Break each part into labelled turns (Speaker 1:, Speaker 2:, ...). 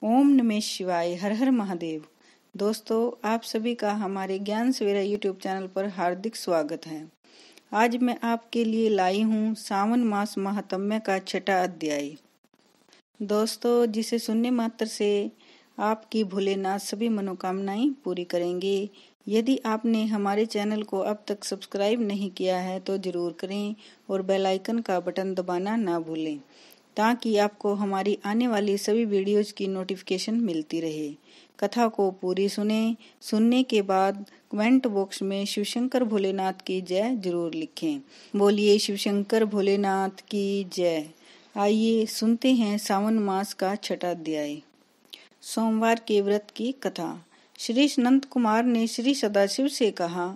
Speaker 1: ओम नमः शिवाय। हर हर महादेव। दोस्तों, आप सभी का हमारे ज्ञान सवेरा यूट्यूब चैनल पर हार्दिक स्वागत है। आज मैं आपके लिए लाई हूँ सावन मास महात्म्य का 6वां अध्याय। दोस्तों, जिसे सुनने मात्र से आपकी भोलेनाथ सभी मनोकामनाएं पूरी करेंगे। यदि आपने हमारे चैनल को अब तक सब्सक्राइब नहीं किया है तो जरूर करें और बेल आइकन का बटन दबाना ना भूलें, ताकि आपको हमारी आने वाली सभी वीडियोज की नोटिफिकेशन मिलती रहे। कथा को पूरी सुनने के बाद कमेंट बॉक्स में शिवशंकर भोलेनाथ की जय जरूर लिखें। बोलिए शिवशंकर भोलेनाथ की जय। आइए सुनते हैं सावन मास का 6वां अध्याय। सोमवार के व्रत की कथा। श्री अनंत कुमार ने श्री सदाशिव से कहा,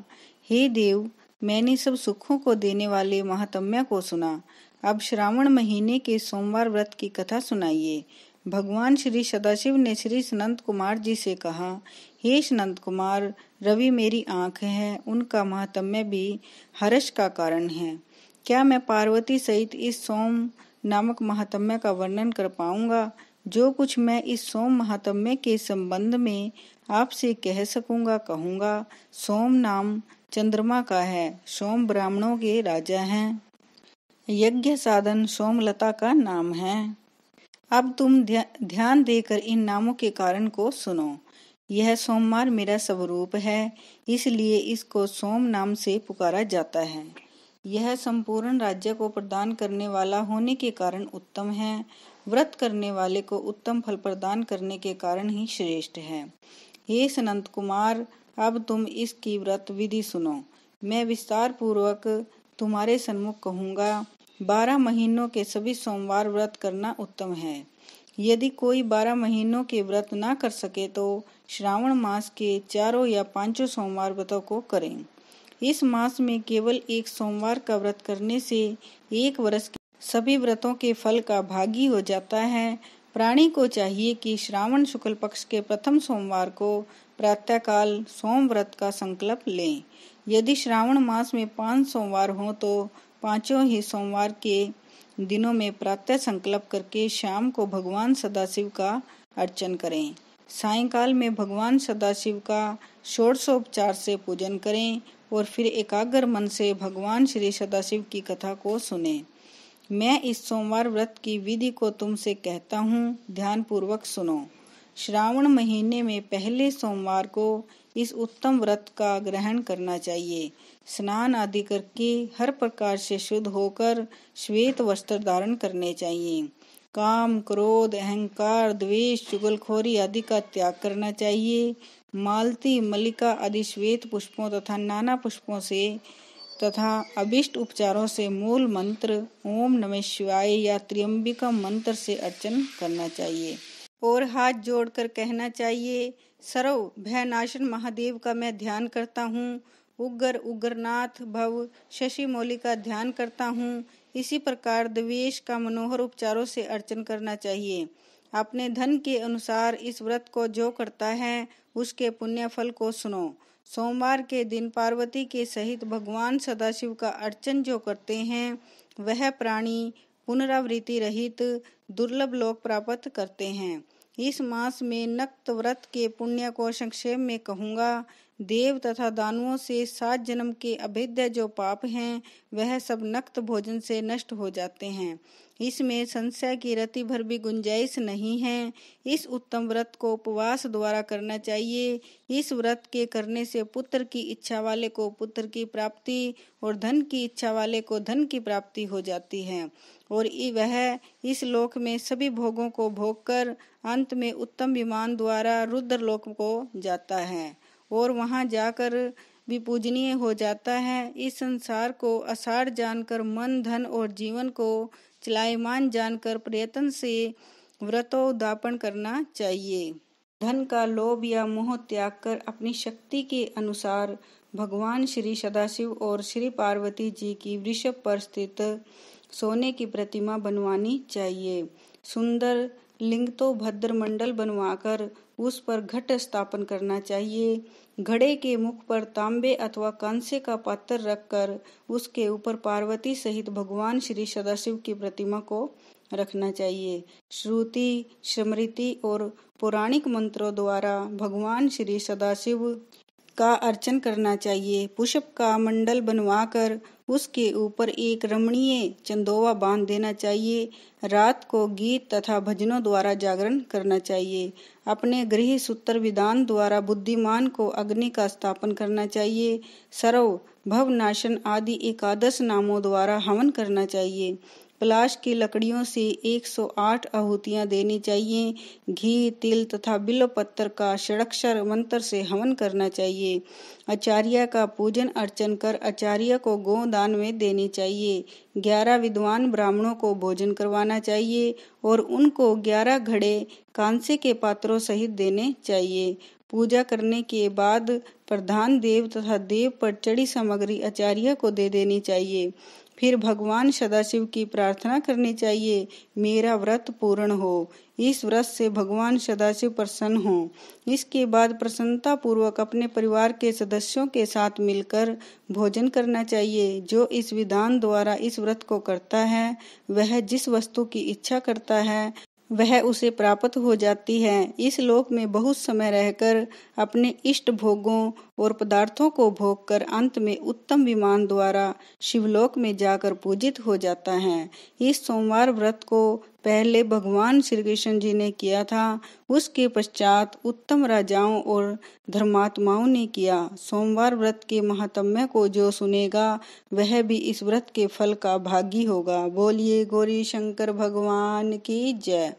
Speaker 1: हे देव, मैंने सब सुखों को देने वाले महात्म्य को सुना। अब श्रावण महीने के सोमवार व्रत की कथा सुनाइए। भगवान श्री सदाशिव ने श्री अनंत कुमार जी से कहा, हे अनंत कुमार, रवि मेरी आंख है, उनका महात्म्य भी हर्ष का कारण है। क्या मैं पार्वती सहित इस सोम नामक महात्म्य का वर्णन कर पाऊंगा? जो कुछ मैं इस सोम महात्म्य के संबंध में आपसे कह सकूंगा कहूंगा। सोम नाम चंद्रमा का है। सोम ब्राह्मणों के राजा हैं। यज्ञ साधन सोमलता का नाम है। अब तुम ध्यान देकर इन नामों के कारण को सुनो। यह सोमवार मेरा स्वरूप है, इसलिए इसको सोम नाम से पुकारा जाता है। यह संपूर्ण राज्य को प्रदान करने वाला होने के कारण उत्तम है। व्रत करने वाले को उत्तम फल प्रदान करने के कारण ही श्रेष्ठ है। हे अनंत कुमार, अब तुम इसकी व्रत विधि सुनो। मैं विस्तार पूर्वक तुम्हारे सन्मुख कहूँगा। 12 महीनों के सभी सोमवार व्रत करना उत्तम है। यदि कोई 12 महीनों के व्रत ना कर सके तो श्रावण मास के 4 या 5 सोमवार व्रतों को करें। इस मास में केवल एक सोमवार का व्रत करने से 1 वर्ष के सभी व्रतों के फल का भागी हो जाता है। प्राणी को चाहिए कि श्रावण शुक्ल पक्ष के प्रथम सोमवार को प्रातःकाल सोम व्रत का संकल्प लें। यदि श्रावण मास में 5 सोमवार हों तो 5 ही सोमवार के दिनों में प्रातः संकल्प करके शाम को भगवान सदाशिव का अर्चन करें। सायंकाल में भगवान सदाशिव का षोडशोपचार से पूजन करें और फिर एकाग्र मन से भगवान श्री सदाशिव की कथा को सुने। मैं इस सोमवार व्रत की विधि को तुमसे कहता हूँ, ध्यान पूर्वक सुनो। श्रावण महीने में पहले सोमवार को इस उत्तम व्रत का ग्रहण करना चाहिए। स्नान आदि करके हर प्रकार से शुद्ध होकर श्वेत वस्त्र धारण करने चाहिए। काम, क्रोध, अहंकार, द्वेष, चुगलखोरी आदि का त्याग करना चाहिए। मालती, मल्लिका आदि श्वेत पुष्पों तथा नाना पुष्पों से तथा अभिष्ट उपचारों से मूल मंत्र ओम नमः शिवाय या त्र्यंबिकम मंत्र से अर्चन करना चाहिए और हाथ जोड़कर कहना चाहिए, सर्व भयनाशन महादेव का मैं ध्यान करता हूँ। उग्र उग्रनाथ भव शशि मौली का ध्यान करता हूँ। इसी प्रकार द्वेष का मनोहर उपचारों से अर्चन करना चाहिए। अपने धन के अनुसार इस व्रत को जो करता है उसके पुण्य फल को सुनो। सोमवार के दिन पार्वती के सहित भगवान सदाशिव का अर्चन जो करते हैं वह प्राणी पुनरावृत्ति रहित दुर्लभ लोक प्राप्त करते हैं। इस मास में नक्त व्रत के पुण्य को संक्षेप में कहूँगा। देव तथा दानवों से 7 जन्म के अभेद्य जो पाप हैं वह सब नक्त भोजन से नष्ट हो जाते हैं। इसमें संशय की रति भर भी गुंजाइश नहीं है। इस उत्तम व्रत को उपवास द्वारा करना चाहिए। इस व्रत के करने से पुत्र की इच्छा वाले को पुत्र की प्राप्ति और धन की इच्छा वाले को धन की प्राप्ति हो जाती है और वह इस लोक में सभी भोगों को भोग कर अंत में उत्तम विमान द्वारा रुद्र लोक को जाता है और वहां जाकर भी पूजनीय हो जाता है। इस संसार को असार जानकर मन, धन और जीवन को चलायमान जानकर प्रयत्न से व्रतोद्यापन करना चाहिए। धन का लोभ या मोह त्याग कर अपनी शक्ति के अनुसार भगवान श्री सदाशिव और श्री पार्वती जी की वृषभ पर स्थित सोने की प्रतिमा बनवानी चाहिए। सुंदर लिंग तो भद्र मंडल बनवाकर उस पर घट स्थापन करना चाहिए। घड़े के मुख पर तांबे अथवा कांसे का पात्र रखकर उसके ऊपर पार्वती सहित भगवान श्री सदाशिव की प्रतिमा को रखना चाहिए। श्रुति, स्मृति और पौराणिक मंत्रों द्वारा भगवान श्री सदाशिव का अर्चन करना चाहिए। पुष्प का मंडल बनवाकर उसके ऊपर एक रमणीय चंदोवा बांध देना चाहिए। रात को गीत तथा भजनों द्वारा जागरण करना चाहिए। अपने गृह सूत्र विधान द्वारा बुद्धिमान को अग्नि का स्थापन करना चाहिए। सर्व भवनाशन आदि एकादश नामों द्वारा हवन करना चाहिए। पलाश की लकड़ियों से 108 आहुतियां देनी चाहिए। घी, तिल तथा बिल्वपत्र का षडाक्षर मंत्र से हवन करना चाहिए। आचार्य का पूजन अर्चन कर आचार्य को गोदान में देनी चाहिए। 11 विद्वान ब्राह्मणों को भोजन करवाना चाहिए और उनको 11 घड़े कांसे के पात्रों सहित देने चाहिए। पूजा करने के बाद प्रधान देव तथा देव पर चढ़ी सामग्री आचार्य को दे देनी चाहिए। फिर भगवान सदाशिव की प्रार्थना करनी चाहिए, मेरा व्रत पूर्ण हो। इस व्रत से भगवान सदाशिव प्रसन्न हो। इसके बाद प्रसन्नता पूर्वक अपने परिवार के सदस्यों के साथ मिलकर भोजन करना चाहिए। जो इस विधान द्वारा इस व्रत को करता है, वह जिस वस्तु की इच्छा करता है वह उसे प्राप्त हो जाती है। इस लोक में बहुत समय रहकर अपने इष्ट भोगों और पदार्थों को भोग कर अंत में उत्तम विमान द्वारा शिवलोक में जाकर पूजित हो जाता है। इस सोमवार व्रत को पहले भगवान श्री कृष्ण जी ने किया था, उसके पश्चात उत्तम राजाओं और धर्मात्माओं ने किया। सोमवार व्रत के महात्म्य को जो सुनेगा वह भी इस व्रत के फल का भागी होगा। बोलिए गौरी शंकर भगवान की जय।